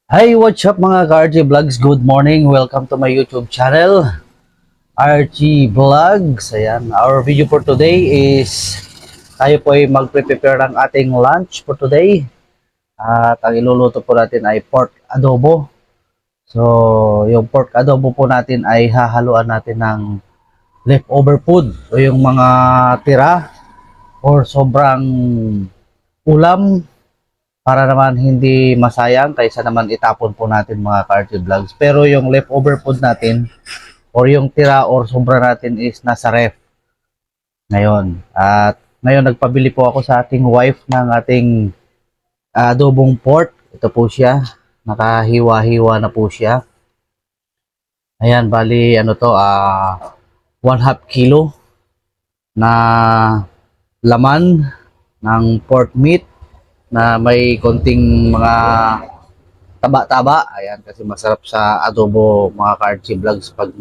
Hi, what's up mga ka-RG Vlogs? Good morning. Welcome to my YouTube channel, RG Vlogs. Ayan, our video for today is tayo po ay magpe-prepare ng ating lunch for today. At ang iluluto po natin ay pork adobo. So, yung pork adobo po natin ay hahaluan natin ng leftover food. O yung mga tira or sobrang ulam para naman hindi masayang kaysa naman itapon po natin mga ka-RG Vlogs. Pero yung leftover food natin or yung tira or sobra natin is nasa ref ngayon. At ngayon nagpabili po ako sa ating wife ng ating adobong pork. Ito po siya. Nakahiwa-hiwa na po siya. Ayan, bali ano to, 1/2 kilo na laman ng pork meat na may konting mga taba-taba. Ayan, kasi masarap sa adobo mga ka-RG Vlogs pag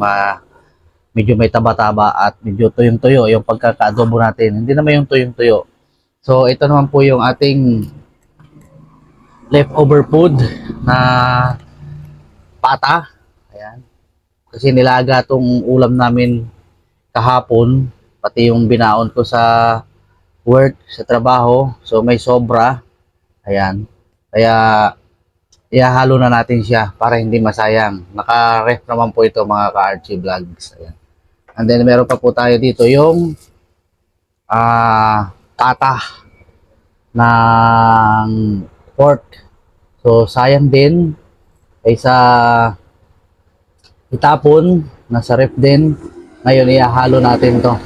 medyo may taba-taba at medyo tuyong-tuyo yung pagkaka-adobo natin. Hindi naman yung tuyong-tuyo. So, ito naman po yung ating leftover food na pata. Ayan. Kasi nilaga tong ulam namin kahapon, pati yung binaon ko sa work, sa trabaho. So, may sobra. Ayan. Kaya ihahalo na natin siya para hindi masayang. Naka-ref naman po ito mga ka-RG Vlogs. Ayan. And then meron pa po tayo dito yung tata ng pork. So sayang din kaysa itapon, nasa ref din. Ngayon ihahalo natin to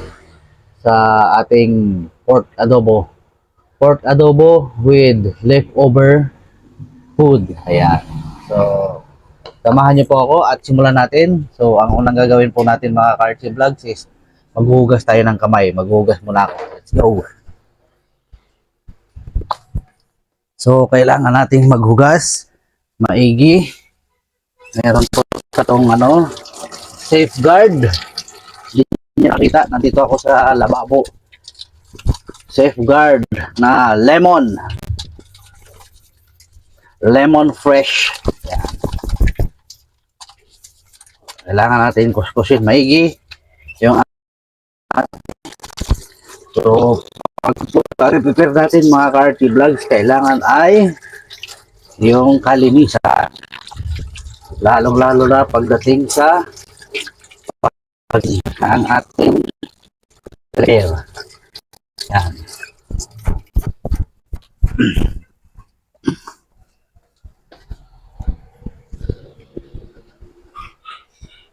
sa ating pork adobo. Pork adobo with leftover food. Ayan. So, samahan niyo po ako at simulan natin. So, ang unang gagawin po natin mga ka-RG Vlogs is maghuhugas tayo ng kamay. Maghuhugas muna ako. Let's go. So, kailangan nating maghugas. Maigi. Meron po itong safeguard. Hindi niyo nakita. Nandito ako sa lababo. Safeguard na lemon. Lemon fresh. Yan. Kailangan natin kuskusin maigi yung so pag prepare natin mga ka-RG Vlogs, kailangan ay yung kalinisan, lalong lalo na pagdating sa ang ating layer. Yan.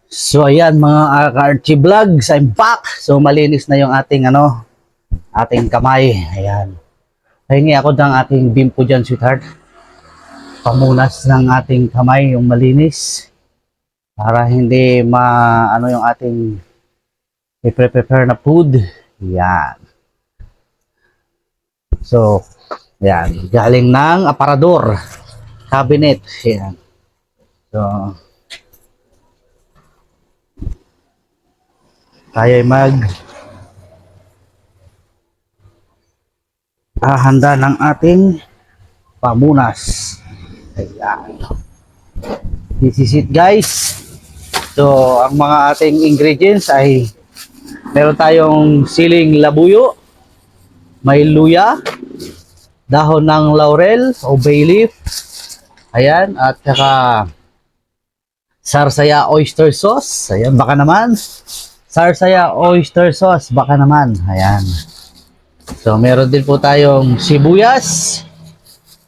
So ayan mga ka-RG Vlogs, I'm back. So malinis na yung ating ating kamay. Ayan. Pahingi ako ng ating bimpo dyan, sweetheart. Pamunas ng ating kamay, yung malinis. Para hindi yung ating i-prepare na food. Ayan. So, ayan. Galing ng aparador. Cabinet. Ayan. So, tayo ay handa ng ating pamunas. Ayan. This is it guys. So, ang mga ating ingredients ay meron tayong siling labuyo, may luya, dahon ng laurel o bay leaf, ayan, at saka sarsaya oyster sauce, ayan, baka naman. Sarsaya oyster sauce, baka naman, ayan. So, meron din po tayong sibuyas,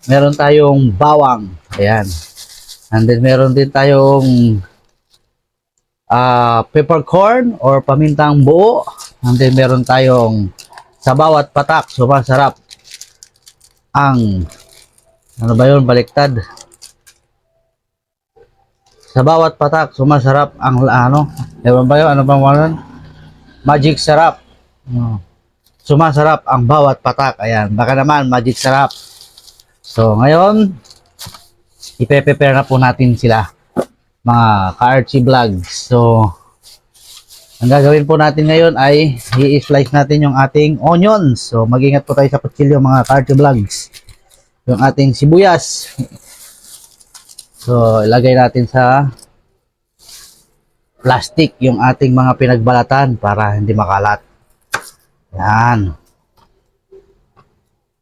meron tayong bawang, ayan. And then meron din tayong peppercorn or pamintang buo. And then meron tayong sa bawat patak sumasarap ang baliktad. Sa bawat patak sumasarap ang ewan ba yun? Ano bang magic sarap. Sumasarap ang bawat patak. Ayan, baka naman magic sarap. So ngayon ipe-prepare na po natin sila mga ka-RG Vlogs. So ang gagawin po natin ngayon ay i-slice natin yung ating onions. So mag-ingat po tayo sa kutsilyo mga ka-RG Vlogs. Yung ating sibuyas, So, ilagay natin sa plastic yung ating mga pinagbalatan para hindi makalat. Yan.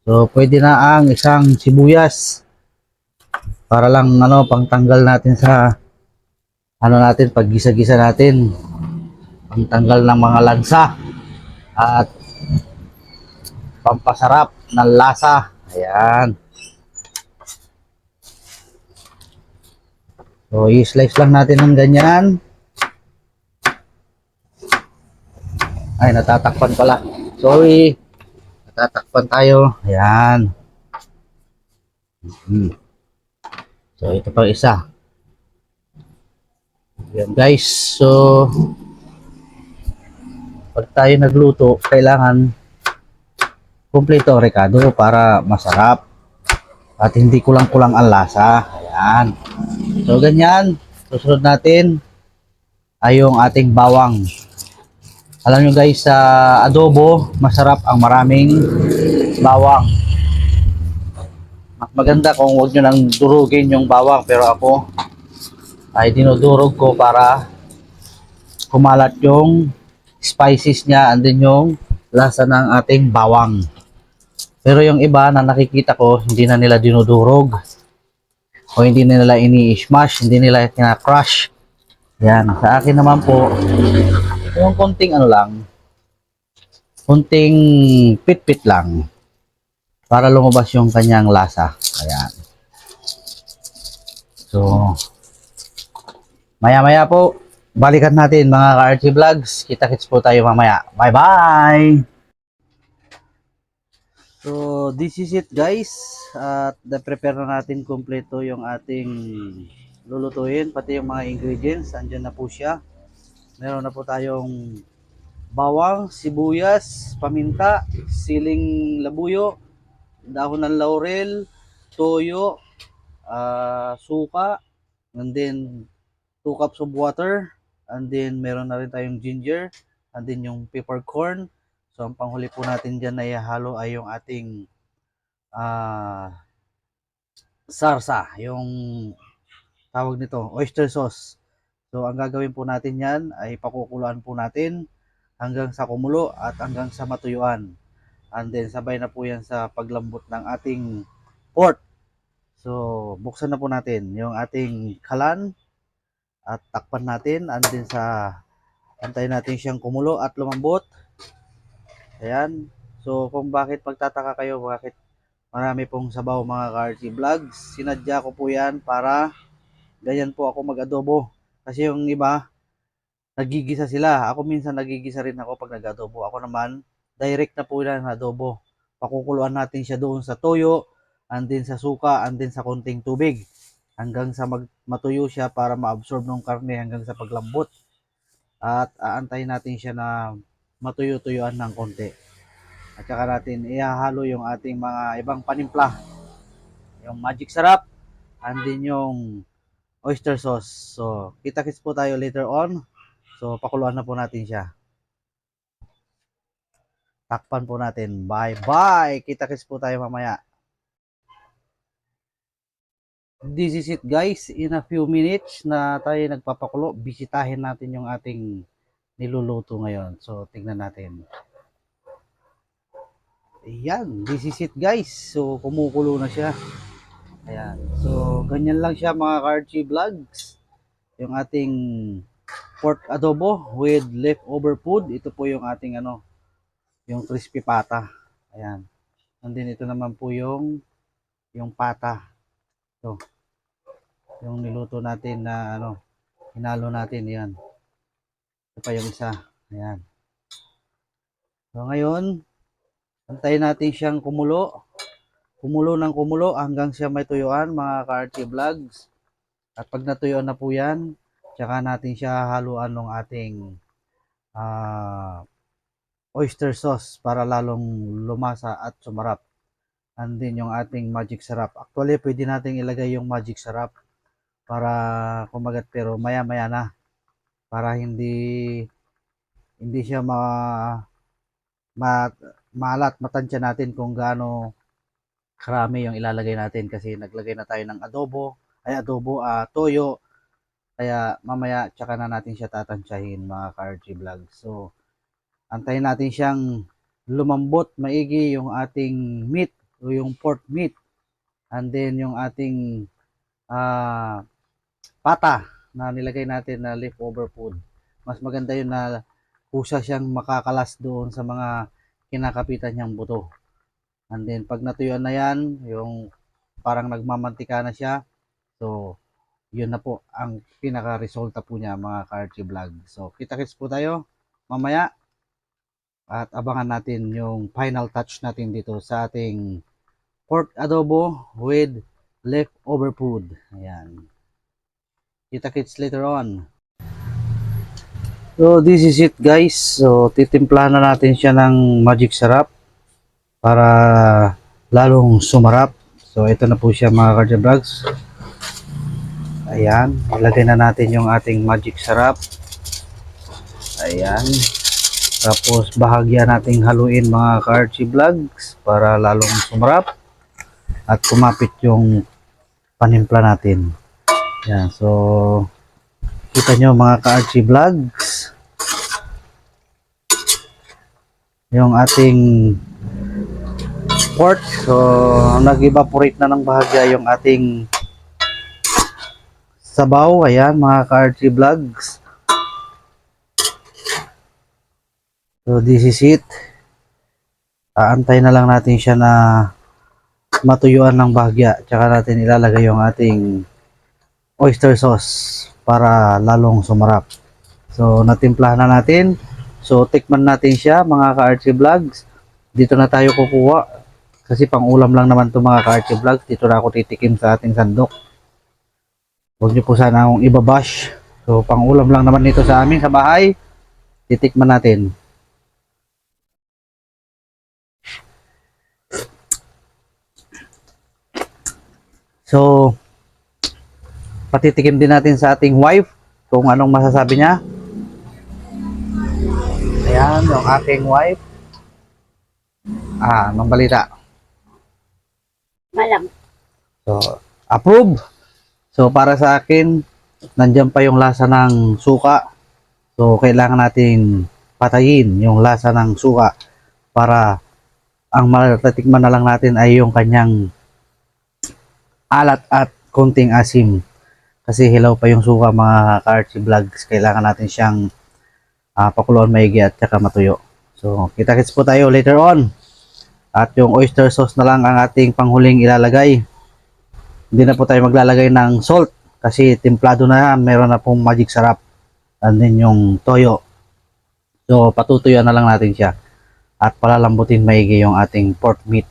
So, pwede na ang isang sibuyas para lang pangtanggal natin sa natin pag gisa-gisa natin, pangtanggal ng mga lansa at pampasarap ng lasa. Ayan. So, i-slice lang natin ng ganyan. Ay, natatakpan pala. Sorry. Natatakpan tayo. Ayan. So, ito pang isa. Ayan, guys. So, pag tayo nagluto, kailangan kumpleto rekado para masarap at hindi kulang-kulang ang lasa. Ayan. So, ganyan. Susunod natin ay yung ating bawang. Alam nyo guys, sa adobo, masarap ang maraming bawang. Mas maganda kung huwag nyo nang durugin yung bawang, pero ako ay dinudurog ko para kumalat yung spices niya and then yung lasa ng ating bawang. Pero yung iba na nakikita ko, hindi na nila dinudurog o hindi na nila ini-smash, hindi nila kina-crush. Yan, sa akin naman po, yung konting lang, konting pit-pit lang para lumabas yung kanyang lasa. Ayan. So, maya-maya po, balikan natin mga ka-RT Vlogs. Kita-kits po tayo mamaya. Bye-bye! So, this is it guys. At na-prepare na natin kompleto yung ating lulutuin. Pati yung mga ingredients, andyan na po siya. Meron na po tayong bawang, sibuyas, paminta, siling labuyo, dahon ng laurel, toyo, suka, and then 2 cups of water, and then meron na rin tayong ginger, and then yung peppercorn. So ang panghuli po natin dyan na ihalo ay yung ating sarsa, yung tawag nito, oyster sauce. So ang gagawin po natin yan ay pakukuluan po natin hanggang sa kumulo at hanggang sa matuyuan. And then sabay na po yan sa paglambot ng ating pork. So buksan na po natin yung ating kalan at takpan natin, and then antayin natin siyang kumulo at lumambot. Ayan. So kung bakit pagtataka kayo bakit marami pong sabaw mga ka-RT Vlogs, sinadya ko po yan para ganyan po ako mag-adobo. Kasi yung iba, nagigisa sila. Ako minsan nagigisa rin ako pag nag-adobo. Ako naman, direct na po yan na adobo. Pakukuluan natin siya doon sa toyo, and then sa suka, and then sa konting tubig. Hanggang sa matuyo siya para ma-absorb ng karne hanggang sa paglambot. At aantayin natin siya na matuyo-tuyuan ng konti. At saka natin ihahalo yung ating mga ibang panimpla. Yung magic sarap, and then yung oyster sauce. So, kita-kits po tayo later on. So, pakuluan na po natin siya. Takpan po natin. Bye-bye! Kita-kits po tayo mamaya. This is it guys. In a few minutes na tayo nagpapakulo, bisitahin natin yung ating niluluto ngayon. So, tingnan natin. Ayan, this is it guys. So, kumukulo na siya. Ayan. So, ganyan lang siya mga ka-RT Vlogs. Yung ating pork adobo with leftover food. Ito po yung ating yung crispy pata. Ayan. And then ito naman po yung pata. Ito. Yung niluto natin na hinalo natin. Yan. Ito pa yung isa. Ayan. So ngayon, antayin natin siyang kumulo. Kumulo ng kumulo hanggang siya may tuyuan mga ka-RT Vlogs. At pag natuyuan na po yan, tsaka natin siya haluan ng ating oyster sauce para lalong lumasa at sumarap. And then yung ating magic sarap. Actually, pwede natin ilagay yung magic sarap para kumagat, pero maya-maya na para hindi siya maalat. Matansya natin kung gaano karami yung ilalagay natin kasi naglagay na tayo ng adobo ay adobo, toyo. Kaya mamaya tsaka na natin siya tatansyahin mga ka-RG Vlog. So, antayin natin siyang lumambot maigi yung ating meat o yung pork meat. And then yung ating ah, pata na nilagay natin na leftover food. Mas maganda yun na kusa siyang makakalas doon sa mga kinakapitan niyang buto. And then pag natuyuan na yan, yung parang nagmamantika na siya. So, yun na po ang pinaka-resulta po niya mga ka-RG Vlog. So, kita-kits po tayo mamaya at abangan natin yung final touch natin dito sa ating pork adobo with leftover food. Ayan. Kita-kits later on. So, this is it guys. So, titimplahan na natin siya ng magic syrup para lalong sumarap. So, ito na po siya mga ka-RG Vlogs. Ayan, ilagay na natin yung ating magic syrup. Ayan. Tapos bahagya nating haluin mga ka-RG Vlogs para lalong sumarap at kumapit yung panimpla natin. Ayan, so kita nyo mga ka-RG Vlogs yung ating pork. So nag-evaporate na ng bahagya yung ating sabaw. Ayan mga ka-RG Vlogs. So this is it. Aantay na lang natin siya na matuyuan ng bahagya. Tsaka natin ilalagay yung ating oyster sauce para lalong sumarap. So natimplahan na natin. So tikman natin siya mga ka-RG Vlogs. Dito na tayo kukuha. Kasi pang ulam lang naman to mga ka-RG Vlogs. Dito na ako titikim sa ating sandok. Huwag niyo po sana akong ibabash. So pang ulam lang naman nito sa amin sa bahay. Titikman natin. So, patitikim din natin sa ating wife kung anong masasabi niya. Ayan, yung ating wife. Anong balita? Malam. So, approve. So, para sa akin, nandiyan pa yung lasa ng suka. So, kailangan natin patayin yung lasa ng suka para ang matatikman na lang natin ay yung kanyang alat at konting asim. Kasi hilaw pa yung suka mga ka-RG Vlogs. Kailangan natin siyang pakuluan maigi at saka matuyo. So, kita-kits po tayo later on. At yung oyster sauce na lang ang ating panghuling ilalagay. Hindi na po tayo maglalagay ng salt kasi templado na yan. Meron na pong magic syrup. And then yung toyo. So, patutuyuan na lang natin siya. At palalambutin maigi yung ating pork meat.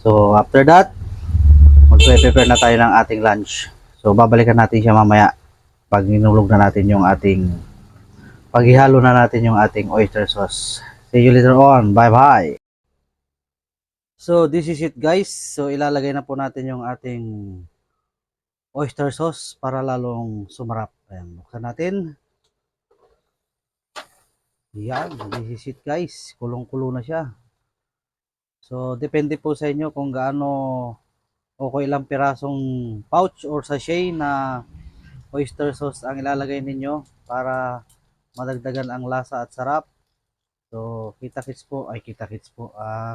So, after that, magpe-prepare na tayo ng ating lunch. So, babalikan natin siya mamaya pag ninulog na natin yung ating paghihalo na natin yung ating oyster sauce. See you later on. Bye-bye. So, this is it guys. So, ilalagay na po natin yung ating oyster sauce para lalong sumarap. Ayan, buksan natin. Yan, this is it guys. Kulong-kulo na siya. So, depende po sa inyo kung gaano o kung ilang pirasong pouch or sachet na oyster sauce ang ilalagay ninyo para madagdagan ang lasa at sarap. So, kita-kits po.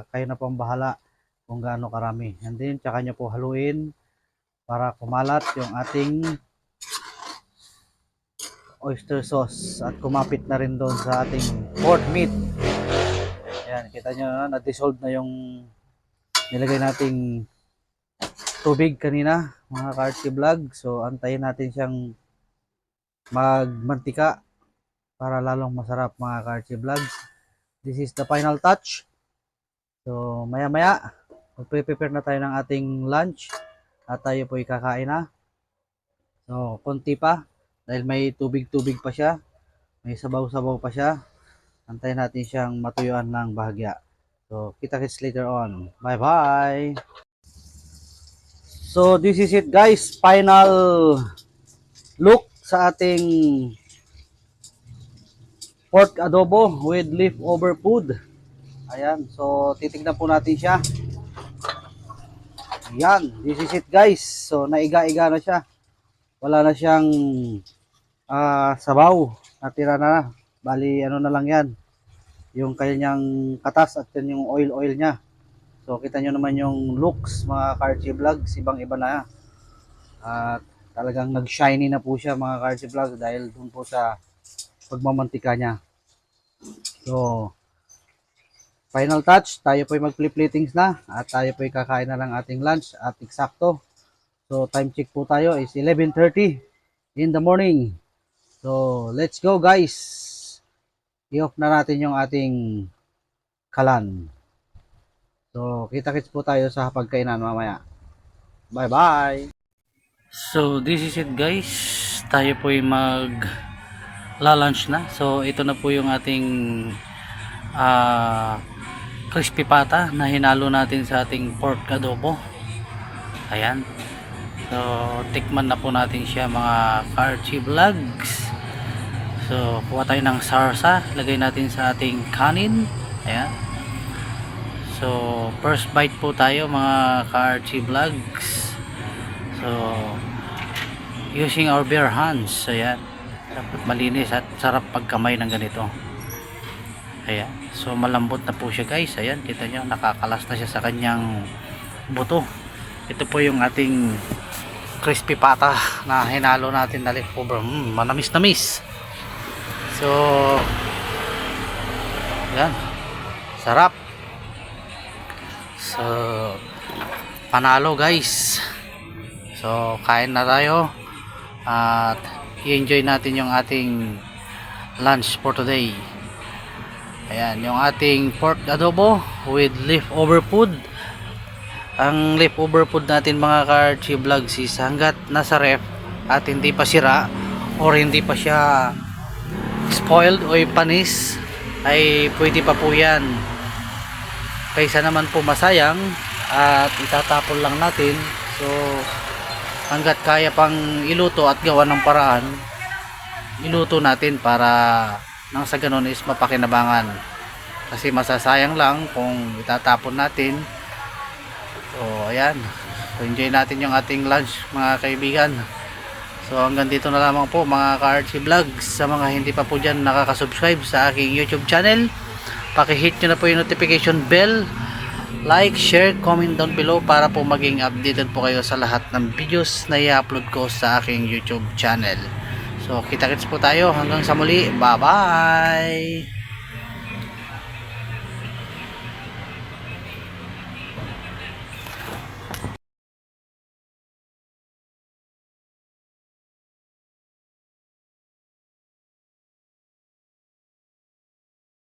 Kayo na po ang bahala kung gaano karami. And then, tsaka nyo po haluin para kumalat yung ating oyster sauce at kumapit na rin doon sa ating pork meat. Ayan, kita nyo na, na-dissolve na yung nilagay nating tubig kanina, mga ka-RG Vlog. So, antayin natin siyang magmantika para lalong masarap mga ka-RG Vlogs. This is the final touch. So, maya-maya, magpe-prepare na tayo ng ating lunch at tayo po kakain na. So, konti pa dahil may tubig-tubig pa siya. May sabaw-sabaw pa siya. Antayin natin siyang matuyuan ng bahagya. So, kita-kits later on. Bye-bye! So, this is it guys. Final look sa ating pork adobo with leftover food. Ayan. So, titignan po natin siya. Ayan. This is it guys. So, naiga-iga na siya. wala na siyang sabaw. Natira na. Bali, ano na lang yan. Yung kanyang katas at yan yung oil niya. So, kita nyo naman yung looks, mga Karchi Vlogs. Ibang-iba na. At talagang nag-shiny na po siya, mga Karchi Vlogs, dahil dun po sa pagmamantika niya. So, final touch, tayo po ay mag-flip-platings na at tayo po ay kakain na ng ating lunch at eksakto. So, time check po tayo is 11:30 in the morning. So, let's go guys. I-off na natin yung ating kalan. So, kita-kits po tayo sa pagkainan mamaya. Bye-bye! So, this is it guys. Tayo po ay mag-lunch na. So, ito na po yung ating crispy pata na hinalo natin sa ating pork adobo. Ayan. So, tikman na po natin siya, mga Karchi Vlogs. So, kuha tayo ng sarsa, lagay natin sa ating kanin. Ayan. So, first bite po tayo, mga Karchi Vlogs. So, using our bare hands. Ayan. Dapat malinis at sarap pagkamay ng ganito. Ayan. So, malambot na po siya guys. Ayan, kita nyo, nakakalas na siya sa kanyang buto. Ito po yung ating crispy pata na hinalo natin na leftover. Manamis-namis. So, yan. Sarap. So, panalo guys. So, kain na tayo. At i-enjoy natin yung ating lunch for today. Ayan, yung ating pork adobo with leftover food. Ang leftover food natin, mga Karchi Vlogs, is hanggat nasa ref at hindi pa sira or hindi pa siya spoiled o panis, ay pwede pa po yan. Kaysa naman po masayang at itatapon lang natin. So, hanggat kaya pang iluto at gawa ng paraan, iluto natin para nang sa ganun is mapakinabangan, kasi masasayang lang kung itatapon natin. So ayan, so enjoy natin yung ating lunch, mga kaibigan. So hanggang dito na lamang po, mga Karchi Vlogs. Sa mga hindi pa po dyan nakaka-subscribe sa aking YouTube channel, paki-hit nyo na po yung notification bell, like, share, comment down below para po maging updated po kayo sa lahat ng videos na i-upload ko sa aking YouTube channel. So kita-kits po tayo hanggang sa muli. Bye bye!